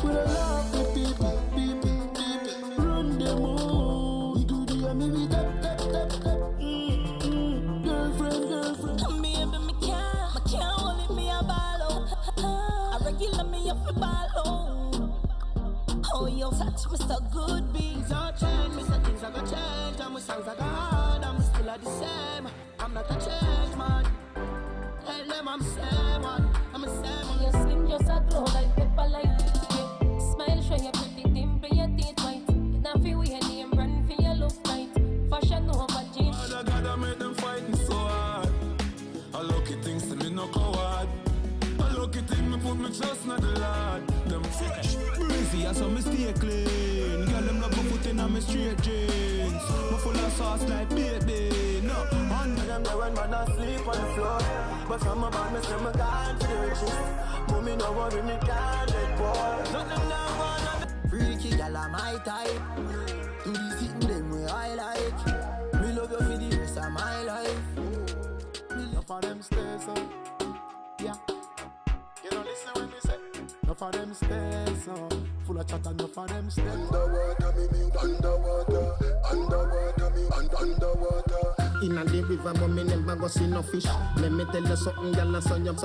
With a love for people, run them all. You could hear me with that. Girlfriend. Me can't hold it, me a ball out. I regular me up a ball out. Oh, you touch me so good, B. Things are change, me say things are gonna change. And my songs are gone, I'm still the same. I'm not a change man. Tell them I'm the same one. I'm the same one. Your skin just a glow like pepper light. Yeah. Smile show your pretty dimple, your teeth white. You not feel weird, name brand for your love night. Fashion over jeans. I gotta make them fighting so hard. I lucky things to me no coward. I lucky thing me put me trust in the Lord. Them fresh, breezy, I saw me stay clean. Girl, them love me foot in on me straight jeans. Me full of sauce like baby. No, on Them there when man asleep on the floor. But from about me say me gone to the riches. Mommy no worry me can't let go. Nothing now gonna freaky gal are my type. Do the sitting them way I like. Me love you for the rest of my life. Enough of them stairs up. Yeah. You don't listen when me say. Enough of them stairs up. Full of chat, enough of them stairs. Underwater, me mean underwater. Underwater, me underwater. In a the river, but me never go see no fish. Let me tell you something, girl, and son,